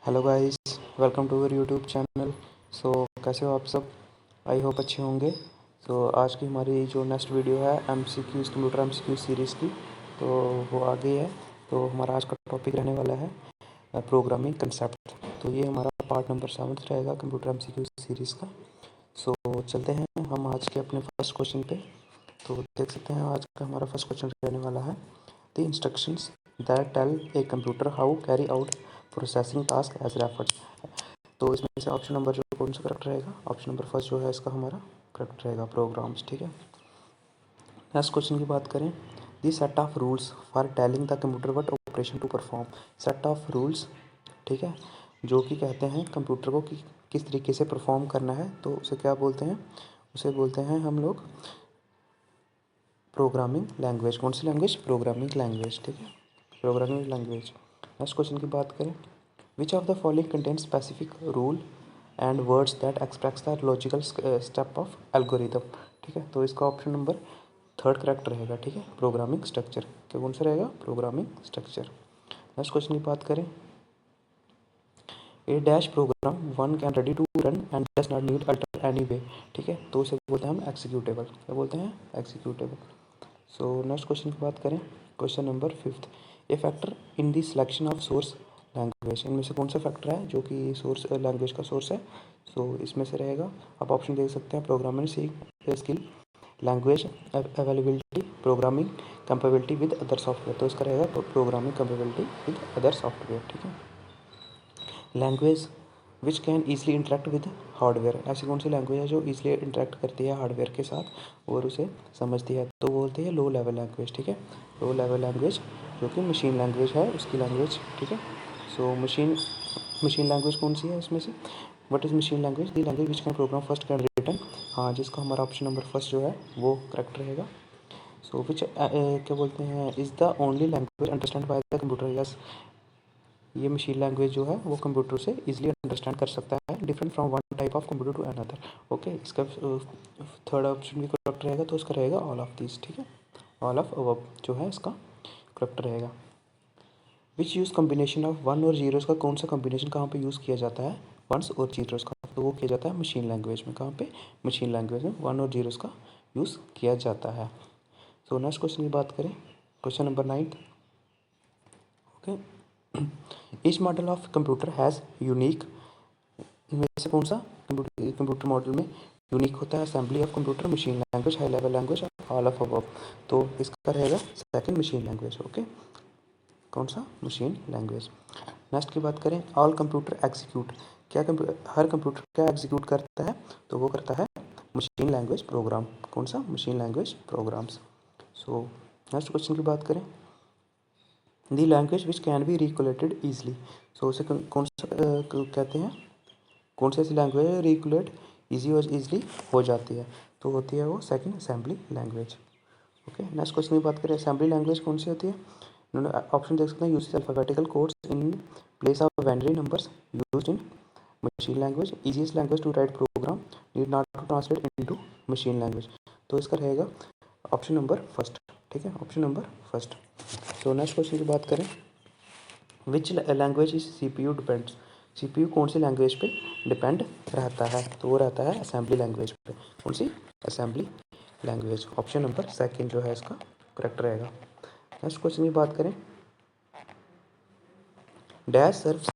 Hello guys, welcome to our YouTube channel. कैसे हो आप सब? आई होप अच्छे होंगे। आज की हमारी जो नेक्स्ट वीडियो है MCQs कंप्यूटर MCQ सीरीज़ की, तो वो आ गई है। तो हमारा आज का टॉपिक रहने वाला है प्रोग्रामिंग कंसेप्ट। तो ये हमारा पार्ट नंबर 7 रहेगा कंप्यूटर MCQ सीरीज़ का। चलते हैं हम आज के अपने फर्स्ट क्वेश्चन पे। तो देख सकते हैं आज का हमारा फर्स्ट क्वेश्चन रहने वाला है the instructions that tell a computer how carry out processing task as referred. तो इसमें से ऑप्शन नंबर जो कौन सा करेक्ट रहेगा? ऑप्शन नंबर फर्स्ट जो है इसका हमारा करेक्ट रहेगा, प्रोग्राम्स। ठीक है, नेक्स्ट क्वेश्चन की बात करें, the set of rules for telling the computer what operation to perform. Set of rules, ठीक है, जो कि कहते हैं कंप्यूटर को कि किस तरीके से परफॉर्म करना है, तो उसे क्या बोलते हैं? उसे बोलते हैं हम लोग प्रोग्रामिंग लैंग्वेज। कौन सी लैंग्वेज? Programming language. ठीक है, प्रोग्रामिंग लैंग्वेज। नेक्स्ट क्वेश्चन की बात करें, which of the following content specific rule and words that express the logical step of algorithm. ठीक है, तो इसका ऑप्शन नंबर थर्ड करेक्ट रहेगा। ठीक है, प्रोग्रामिंग स्ट्रक्चर। क्या कौन सा रहेगा? Programming structure. नेक्स्ट क्वेश्चन की बात करें, a dash program one can ready to run and does not need alter any way. ठीक है, तो उसे बोलते हैं हम एक्सिक्यूटेबल। क्या बोलते हैं? एक्सिक्यूटेबल। नेक्स्ट क्वेश्चन की बात करें, question number 5, A factor in the selection of source language. इनमें से कौन सा फैक्टर है जो कि सोर्स लैंग्वेज का सोर्स है? इसमें से रहेगा, आप ऑप्शन देख सकते हैं, programming skill, language availability, programming compatibility with other software. तो इसका रहेगा programming compatibility with other software. ठीक है, language which can easily interact with hardware. ऐसी कौन सी लैंग्वेज है जो ईजिली इंटरेक्ट करती है हार्डवेयर के साथ और उसे समझती है? तो बोलते हैं लो लेवल लैंग्वेज। ठीक है, लो लेवल लैंग्वेज जो कि मशीन लैंग्वेज है उसकी लैंग्वेज। ठीक है, मशीन लैंग्वेज कौन सी है इसमें से? What is machine language? The language which can program first can return. हाँ, जिसका हमारा ऑप्शन नंबर फर्स्ट जो है वो करेक्ट रहेगा। विच क्या बोलते हैं, is the only language understand by the computer. Yes, ये मशीन लैंग्वेज जो है वो कंप्यूटर से इजीली अंडरस्टैंड कर सकता है, different from one type of computer to another. Okay, इसका थर्ड ऑप्शन भी करेक्ट रहेगा, तो इसका रहेगा ऑल ऑफ दिस। ठीक है, ऑल ऑफ अबव जो है इसका करेक्ट रहेगा। विच यूज़ कम्बिनेशन ऑफ वन और जीरोज़ का कौन सा कम्बिनेशन कहाँ पे यूज़ किया जाता है? वंस और जीरोज़ का, तो वो किया जाता है मशीन लैंग्वेज में। कहाँ पे? मशीन लैंग्वेज में वन और जीरोज़ का यूज़ किया जाता है। नेक्स्ट क्वेश्चन की बात करें, question number 9। Okay, each model of computer has unique, इनमें से कौन सा कंप्यूटर मॉडल में यूनिक होता है? Assembly of computer, machine language, high level language, all of above. तो इसका रहेगा सेकंड, मशीन लैंग्वेज। ओके, कौन सा? Machine language. नेक्स्ट की बात करें, ऑल कंप्यूटर एग्जीक्यूट। क्या हर कंप्यूटर क्या एग्जीक्यूट करता है? तो वो करता है मशीन लैंग्वेज प्रोग्राम। कौन सा? Machine language programs. Next question की बात करें, the language which can be recollected easily. उसे कौन सा कहते हैं? कौन सी ऐसी लैंग्वेज है रिकुलेट ईजी और ईजिली हो जाती है? तो होती है वो second, assembly language. Okay, next question की बात करें, असेंबली लैंग्वेज कौन सी होती है? उन्होंने ऑप्शन देख सकते हैं, use alphabetical codes in place of binary numbers, used in machine language, easiest language to write program, need not to translate into machine language. तो इसका रहेगा ऑप्शन नंबर फर्स्ट। ठीक है, option number first. Next question की बात करें, which language is CPU depends. CPU कौन सी लैंग्वेज पे डिपेंड रहता है? तो वो रहता है असेंबली लैंग्वेज पे। कौन सी? Assembly language. Option number second जो है इसका करेक्ट रहेगा। नेक्स्ट क्वेश्चन की बात करें, dash serves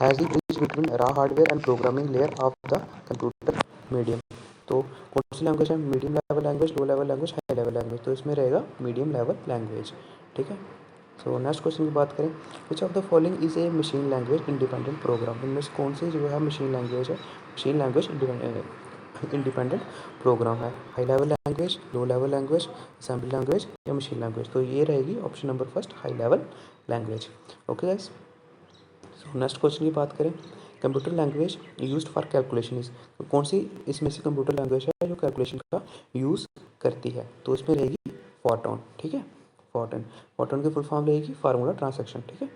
has the bridge between raw hardware and programming layer of the computer medium. तो कौन सी लैंग्वेज है? Medium level language, low level language, high level language. तो इसमें रहेगा मीडियम लेवल लैंग्वेज। ठीक है, नेक्स्ट क्वेश्चन की बात करें, which of the following is a machine language independent program. इनमें से कौन सी जो है मशीन लैंग्वेज है? मशीन लैंग्वेज इंडिपेंडेंट प्रोग्राम है। High level language, low level language, assembly language या मशीन लैंग्वेज। तो ये रहेगी option number first, high level language. Okay guys, next question की बात करें, computer language used for calculation is. तो कौन सी इसमें से कंप्यूटर लैंग्वेज है जो कैलकुलेशन का यूज़ करती है? तो इसमें रहेगी फोरट्रॉन। ठीक है, फोरट्रॉन। फोरट्रॉन की फुल फॉर्म रहेगी फार्मूला ट्रांसैक्शन। ठीक है,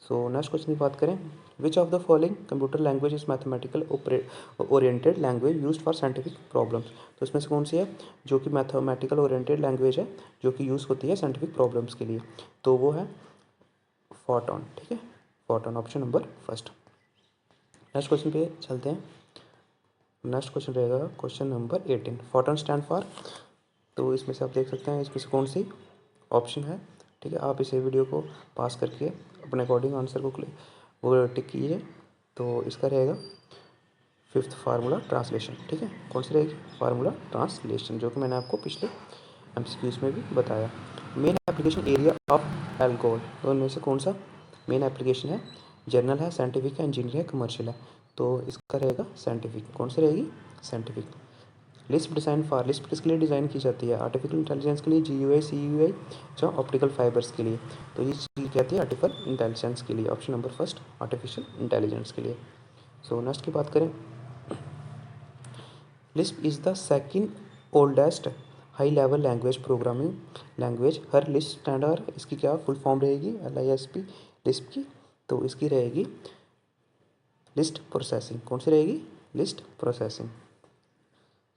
नेक्स्ट क्वेश्चन की बात करें, which of the following computer language is mathematical oriented language used for scientific problems. तो इसमें से कौन सी है जो कि मैथमेटिकल ओरिएंटेड लैंग्वेज है जो कि यूज़ होती है साइंटिफिक प्रॉब्लम्स के लिए? तो वो है फोरट्रॉन। ठीक है, Fortran, option number first. Next question पे चलते हैं। नेक्स्ट क्वेश्चन रहेगा question number 18। Fortran stand for, तो इसमें से आप देख सकते हैं इसमें से कौन सी ऑप्शन है। ठीक है, आप इसे वीडियो को पास करके अपने अकॉर्डिंग आंसर को वो टिक कीजिए। तो इसका रहेगा फिफ्थ फार्मूला ट्रांसलेशन। ठीक है, कौन सी रहेगी? फार्मूला ट्रांसलेशन, जो कि मैंने आपको पिछले एमसीक्यूज में भी बताया। Main application area of alcohol, तो इनमें से कौन सा मेन एप्लीकेशन है? जनरल है, साइंटिफिक है, इंजीनियर है, कमर्शियल है। तो इसका रहेगा साइंटिफिक। कौन सी रहेगी? Scientific. Lisp design for, Lisp किसके लिए डिज़ाइन की जाती है? आर्टिफिशियल इंटेलिजेंस के लिए, GUI CUI, या ऑप्टिकल फाइबर्स के लिए। तो ये चीज़ क्या आती है? आर्टिफिशियल इंटेलिजेंस के लिए, option number first artificial intelligence के लिए। सो नेक्स्ट की बात करें, Lisp is the second oldest high level language programming language. Her Lisp standard, इसकी क्या फुल फॉर्म रहेगी? LISP लिस्प की। तो इसकी रहेगी लिस्ट प्रोसेसिंग। कौन सी रहेगी? List processing.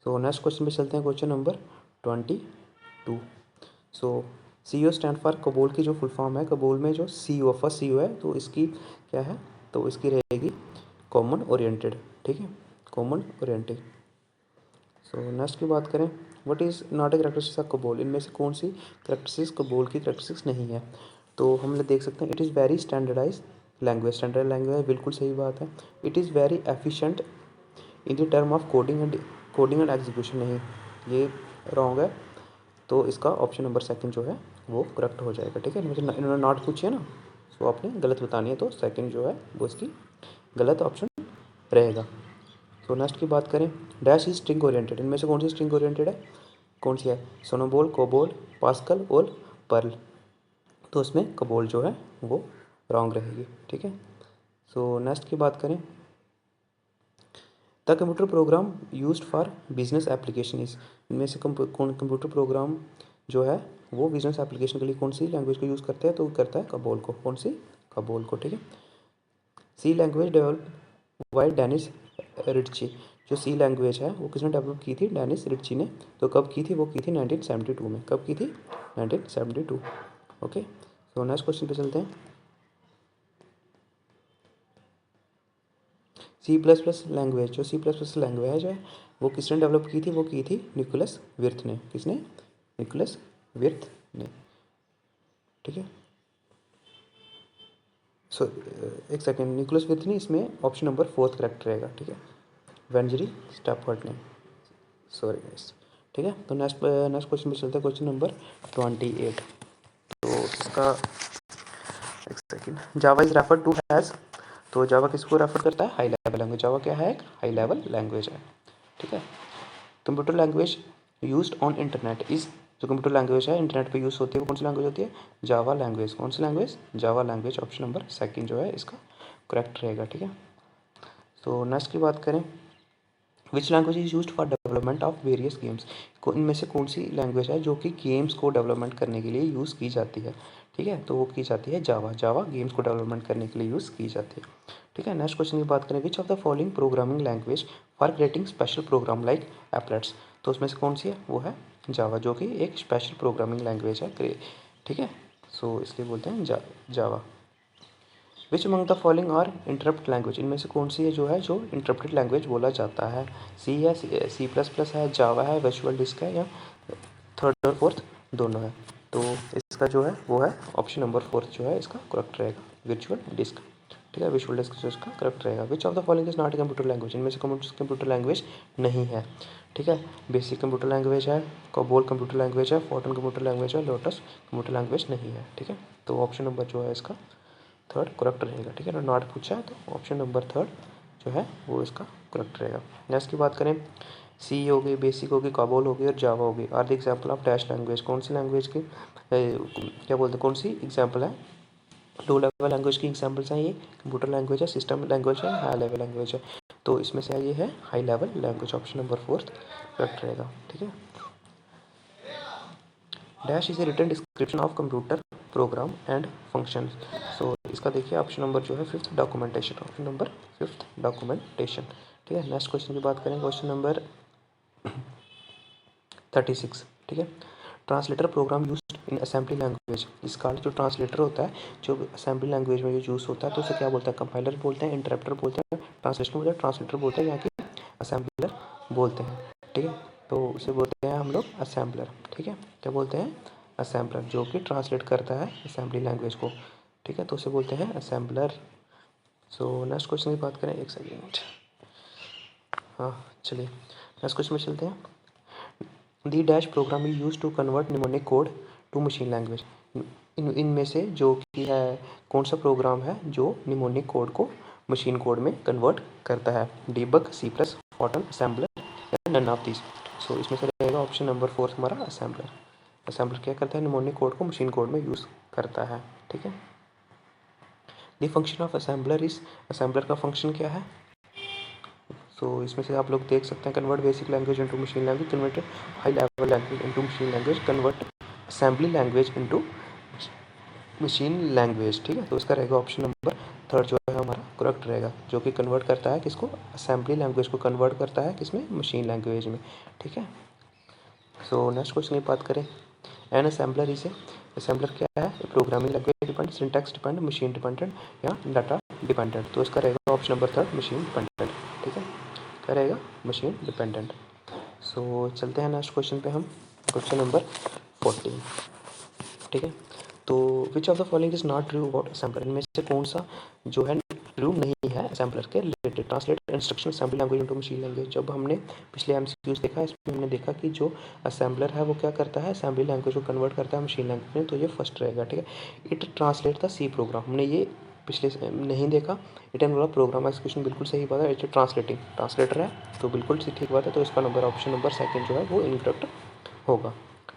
सो नेक्स्ट क्वेश्चन पे चलते हैं, question number 22। So CO stand for, COBOL की जो फुल फॉर्म है, कबोल में जो CO फर्स्ट CO है, तो इसकी क्या है? तो इसकी रहेगी कॉमन ओरिएंटेड। ठीक है, कॉमन ओरिएंटेड। सो नेक्स्ट की बात करें, what is not a characteristics of COBOL, इनमें से कौन सी करेक्टरिस्टिक्स कबोल की करेक्टरिस्टिक्स नहीं है? तो हम लोग देख सकते हैं, it is very standardize language, standard language है, बिल्कुल सही बात है। It is very efficient in the term of coding and execution, नहीं, ये रॉन्ग है। तो इसका ऑप्शन नंबर सेकंड जो है वो करेक्ट हो जाएगा। ठीक है, मुझे इन्होंने नॉट पूछी है ना, तो आपने गलत बतानी है, तो सेकंड जो है वो इसकी गलत ऑप्शन रहेगा। तो नेक्स्ट की बात करें, डैश इज स्ट्रिंग ओरिएंटेड, इनमें से कौन सी स्ट्रिंग ओरिएंटेड है? कौन सी है? सोनोबोल, कोबोल, पास्कल और पर्ल। तो उसमें कबोल जो है वो रॉन्ग रहेगी। ठीक है, सो नेक्स्ट की बात करें, the computer program used for business application is, इनमें से कंप्यूटर प्रोग्राम जो है वो बिजनेस एप्लीकेशन के लिए कौन सी लैंग्वेज को यूज़ करते हैं? तो करता है कबोल को। कौन सी? कबोल को। ठीक है, सी लैंग्वेज डेवलप बाय डेनिस रिच्ची, जो सी लैंग्वेज है वो किसने डेवलप की थी? डेनिस रिच्ची ने। तो कब की थी? वो की थी 1972 में। कब की थी? 1972। ओके, सो नेक्स्ट क्वेश्चन पे चलते हैं। C++ लैंग्वेज, जो C++ लैंग्वेज है वो किसने डेवलप की थी? वो की थी निकोलस विर्थ ने। किसने? निकोलस विर्थ ने। ठीक है, सो एक सेकेंड, निकोलस विर्थ ने, इसमें ऑप्शन नंबर फोर्थ करेक्ट रहेगा। ठीक है, वेंजरी स्टैफर्ड ने, सॉरी गाइस। ठीक है, तो नेक्स्ट नेक्स्ट क्वेश्चन पे चलते हैं, क्वेश्चन नंबर 28। तो इसका एक second, Java is refer to has, तो जावा किसको रेफर करता है? High level language. जावा क्या है? एक हाई लेवल लैंग्वेज है। ठीक है, computer language used on internet is, जो कंप्यूटर लैंग्वेज है इंटरनेट पे यूज़ होती है वो कौन सी लैंग्वेज होती है? Java language. कौन सी लैंग्वेज? Java language, option number second जो है इसका करेक्ट रहेगा। ठीक है, तो नेक्स्ट की बात करें, which language is used for development of various games, को इनमें से कौन सी लैंग्वेज है जो कि गेम्स को डेवलपमेंट करने के लिए यूज़ की जाती है? ठीक है, तो वो की जाती है जावा। जावा गेम्स को डेवलपमेंट करने के लिए यूज़ की जाती है। ठीक है, नेक्स्ट क्वेश्चन की बात करें, which of the following programming language for creating special program like applets, तो उसमें से कौन सी है? वो है जावा, जो कि एक स्पेशल प्रोग्रामिंग लैंग्वेज है। ठीक है, सो इसलिए बोलते हैं Java. Which among the following are interrupt language, इनमें से कौन सी है जो है जो इंटरप्टेड लैंग्वेज बोला जाता है? सी है, C++ है, जावा है, वर्चुअल डिस्क है, या थर्ड और फोर्थ दोनों है? तो इसका जो है वो है ऑप्शन नंबर फोर्थ जो है इसका करेक्ट रहेगा, वर्चुअल डिस्क। ठीक है, विजुअल डिस्क जो इसका करेक्ट रहेगा। विच of the following is not a computer language, इनमें से कंप्यूटर लैंग्वेज नहीं है? ठीक है, बेसिक कंप्यूटर लैंग्वेज है, कोबोल कंप्यूटर लैंग्वेज है, फोर्टन कंप्यूटर लैंग्वेज है, लोटस कंप्यूटर लैंग्वेज नहीं है। ठीक है, तो ऑप्शन नंबर जो है इसका थर्ड करेक्ट रहेगा। ठीक है ना, नॉट पूछा है तो ऑप्शन नंबर थर्ड जो है वो इसका करेक्ट रहेगा। नेक्स्ट की बात करें, सी हो गई, बेसिक होगी, काबोल होगी और जावा होगी, are the example of dash language, कौन सी लैंग्वेज की क्या बोलते हैं, कौन सी एग्जाम्पल है? लो लेवल लैंग्वेज की एग्जाम्पल्स हैं ये, कंप्यूटर लैंग्वेज है, सिस्टम लैंग्वेज है, हाई लेवल लैंग्वेज है। तो इसमें से ये है high level language, option number fourth correct रहेगा। ठीक है, dash is a written description of computer program and function. So इसका देखिए ऑप्शन नंबर जो है fifth documentation, option number fifth documentation. ठीक है, नेक्स्ट क्वेश्चन की बात करें, क्वेश्चन नंबर 36। ठीक है, translator program used in assembly language is called, जो ट्रांसलेटर होता है जो असेंबली लैंग्वेज में यूज़ होता है तो उसे क्या बोलते हैं, कंपाइलर बोलते हैं, इंटरप्रेटर बोलते हैं, ट्रांसलेशन बोलते हैं, ट्रांसलेटर बोलते हैं, यहाँ की असेंबलर बोलते हैं। ठीक है, तो उसे बोलते हैं हम लोग असेंबलर। ठीक है, क्या बोलते हैं, असेंबलर, जो कि ट्रांसलेट करता है असेंबली लैंग्वेज को। ठीक है, तो उसे बोलते हैं असेंबलर। सो नेक्स्ट क्वेश्चन की बात करें, एक सेकेंड, हाँ चलिए नेक्स्ट क्वेश्चन में चलते हैं। The dash program is use to convert mnemonic code to machine language. इनमें से जो कि है कौन सा प्रोग्राम है जो निमोनिक कोड को मशीन कोड में कन्वर्ट करता है, डीबग, सी प्लस, फॉर्टन, असेंबलर या नन ऑफ दिस। सो इसमें से रहेगा ऑप्शन नंबर 4 हमारा असेंबलर। असेंबलर क्या करता है, निमोनिक कोड को मशीन कोड में यूज़ करता है। ठीक है, the function of assembler is, assembler का फंक्शन क्या है, सो इसमें से आप लोग देख सकते हैं, convert basic language into machine language, convert high level language into machine language, convert assembly language into machine language. ठीक है, तो इसका रहेगा ऑप्शन नंबर 3 जो है हमारा करेक्ट रहेगा, जो कि कन्वर्ट करता है किसको, असेंबली लैंग्वेज को कन्वर्ट करता है किसमें, मशीन लैंग्वेज में। ठीक है, सो नेक्स्ट क्वेश्चन की बात करें, एन असेंबलर इसे, असेंबलर क्या है, programming language dependent, syntax dependent, machine dependent या डाटा डिपेंडेंट। तो इसका रहेगा ऑप्शन नंबर 3 मशीन डिपेंडेंट। ठीक है, क्या रहेगा, मशीन डिपेंडेंट। सो चलते हैं नेक्स्ट क्वेश्चन पे हम, क्वेश्चन नंबर 14। ठीक है, तो विच of the following is not true about assembler, इनमें से कौन सा जो है ट्रू नहीं है असेंबलर के related. Translate instruction assembly language into machine language, जब हमने पिछले एमसीक्यूज देखा इसमें हमने देखा कि जो असेंबलर है वो क्या करता है, असेंबली लैंग्वेज को कन्वर्ट करता है मशीन लैंग्वेज में, तो ये फर्स्ट रहेगा। ठीक है, it translate the C program, हमने ये पिछले नहीं देखा, रिटर्न वाला प्रोग्राम एक्सक्यूशन बिल्कुल सही बात है, इट ट्रांसलेटिंग, ट्रांसलेटर है तो बिल्कुल ठीक बात है, तो इसका नंबर ऑप्शन नंबर 2 जो है वो इनकरेक्ट होगा।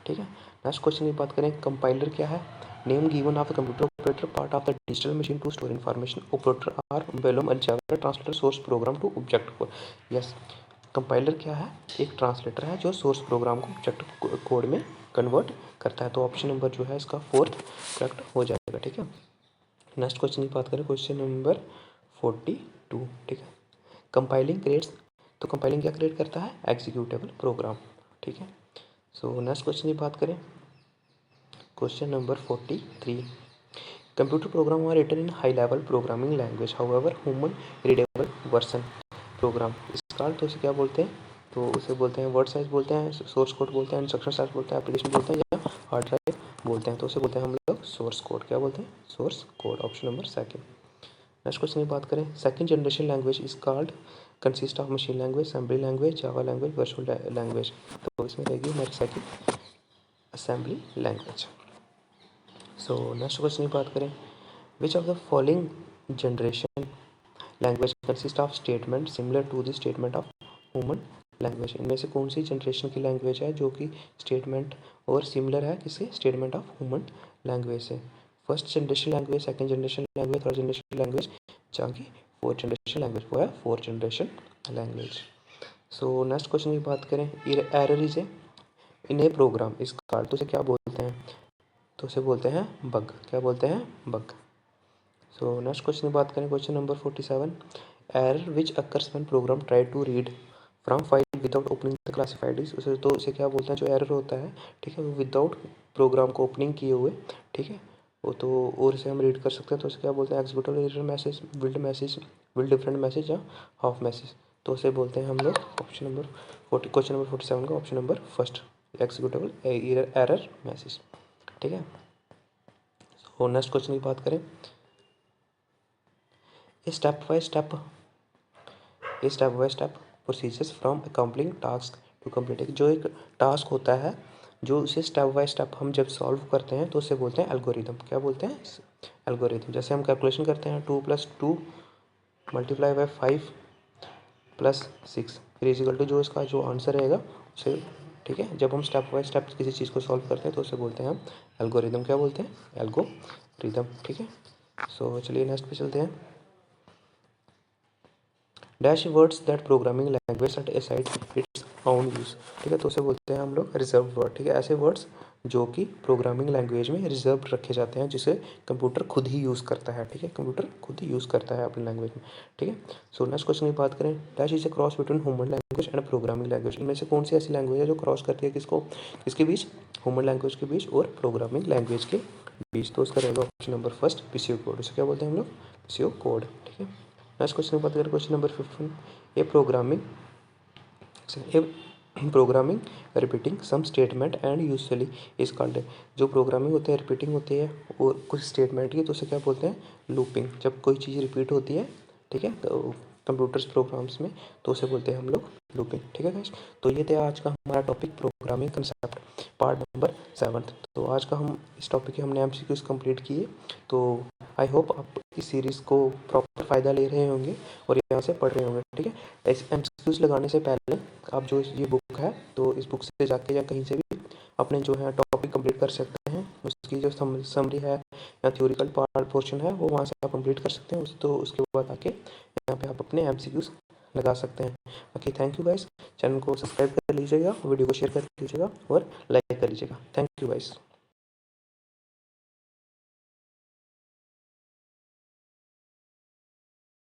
ठीक है, नेक्स्ट क्वेश्चन की बात करें, कंपाइलर क्या है, name given of the computer operator part of the digital machine to store information, operator are vellum algebra translator source program to object code. Yes, compiler क्या है, एक ट्रांसलेटर है जो सोर्स प्रोग्राम को ऑब्जेक्ट कोड में convert करता है, तो ऑप्शन नंबर जो है इसका 4 करेक्ट हो जाएगा। ठीक है, नेक्स्ट क्वेश्चन की बात करें, क्वेश्चन नंबर 42। ठीक है, कंपाइलिंग क्रिएट्स, तो कंपाइलिंग क्या क्रिएट करता है, एग्जीक्यूटेबल प्रोग्राम। ठीक है, सो नेक्स्ट क्वेश्चन की बात करें, question number 43, computer program are written in high level programming language, however human readable version program इसका, तो उसे क्या बोलते हैं, तो उसे बोलते हैं वर्ड साइज बोलते हैं, सोर्स कोड बोलते हैं, इंस्ट्रक्शन साइज बोलते हैं, एप्लीकेशन बोलते हैं या हार्ड ड्राइव बोलते हैं, तो उसे बोलते हैं हम लोग सोर्स कोड। क्या बोलते हैं, source code, option number 2। Next question की बात करें, second generation language is called consist of machine language, assembly language, Java language, virtual language, तो इसमें रहेगी हमारी second assembly language. So next question की बात करें, which of the following generation language consist of statement similar to the statement of human language, इनमें से कौन सी जनरेशन की लैंग्वेज है जो कि स्टेटमेंट और सिमिलर है किससे, स्टेटमेंट ऑफ ह्यूमन लैंग्वेज से। First generation language, second generation language, third generation language, जबकि फोर्थ जनरेशन लैंग्वेज वो है fourth generation language. So next question की बात करें, error is in a program is called, तो उसे क्या बोलते हैं, तो उसे बोलते हैं बग। क्या बोलते हैं, बग। सो नेक्स्ट क्वेश्चन की बात करें, question number 47, error which occurs when program try to read from file without opening the classified is, उसे तो उसे क्या बोलते हैं, जो एरर होता है, ठीक है, वो विदाउट प्रोग्राम को ओपनिंग किए हुए, ठीक है, वो तो और इसे हम रीड कर सकते हैं, तो उसे क्या बोलते हैं, executable error message, will different message या हाफ मैसेज, तो उसे बोलते हैं हम लोग ऑप्शन नंबर 40, क्वेश्चन नंबर 47 का option number first, executable error message. ठीक है, और नेक्स्ट क्वेश्चन की बात करें, step by step procedures from accomplishing task to complete, जो एक टास्क होता है जो उसे स्टेप बाय स्टेप हम जब सॉल्व करते हैं तो उसे बोलते हैं एल्गोरिदम। क्या बोलते हैं, एल्गोरिदम। जैसे हम कैलकुलेशन करते हैं 2 + 2 मल्टीप्लाई बाय 5 + 6 फिर इजिकल टू जो इसका जो आंसर रहेगा उसे, ठीक है, जब हम स्टेप बाय स्टेप किसी चीज़ को सॉल्व करते हैं तो उसे बोलते हैं हम एल्गोरिदम। क्या बोलते हैं, एल्गोरिदम। ठीक है, सो चलिए नेक्स्ट पे चलते हैं, dash words that programming language set aside its own use, ठीक है, तो उसे बोलते हैं हम लोग रिजर्व वर्ड। ठीक है, ऐसे वर्ड्स जो कि प्रोग्रामिंग लैंग्वेज में रिजर्व रखे जाते हैं, जिसे कंप्यूटर खुद ही यूज़ करता है। ठीक है, कंप्यूटर खुद ही यूज़ करता है अपनी लैंग्वेज में। ठीक है, सो नेक्स्ट क्वेश्चन की बात करें, dash is A cross between human language and programming language, इनमें से कौन सी ऐसी लैंग्वेज है जो क्रॉस करती है किसको, किसके बीच, ह्यूमन लैंग्वेज के बीच और प्रोग्रामिंग लैंग्वेज के बीच। तो उसका रहेगा option number first PCO code. उसे क्या बोलते हैं हम लोग? PCO code. ठीक है, नेक्स्ट क्वेश्चन की बात करें, question number 15। A programming repeating some statement and usually is called. जो प्रोग्रामिंग होती है रिपीटिंग होती है और कुछ स्टेटमेंट की, तो उसे क्या बोलते हैं? लूपिंग। जब कोई चीज़ रिपीट होती है, ठीक है, तो कंप्यूटर्स प्रोग्राम्स में, तो उसे बोलते हैं हम लोग लूपिंग। ठीक है गाइस, तो ये था आज का हमारा topic programming concept part number 7। तो आज का हम इस टॉपिक के हमने एमसीक्यूज कंप्लीट किए। तो आई होप आप इस सीरीज़ को प्रॉपर फ़ायदा ले रहे होंगे और यहाँ से पढ़ रहे होंगे। ठीक है, ऐसे एमसीक्यूज लगाने से पहले आप जो ये बुक है, तो इस बुक से जाके या कहीं से भी अपने जो है टॉपिक कंप्लीट कर सकते हैं। उसकी जो समरी है या थ्योरिकल पार्ट पोर्शन है, वो वहाँ से आप कंप्लीट कर सकते हैं। तो उसके बाद आके यहाँ पे आप अपने एमसीक्यूज लगा सकते हैं। Okay, thank you guys. Channel को सब्सक्राइब कर लीजिएगा, वीडियो को शेयर कर लीजिएगा और लाइक कर लीजिएगा। Thank you guys.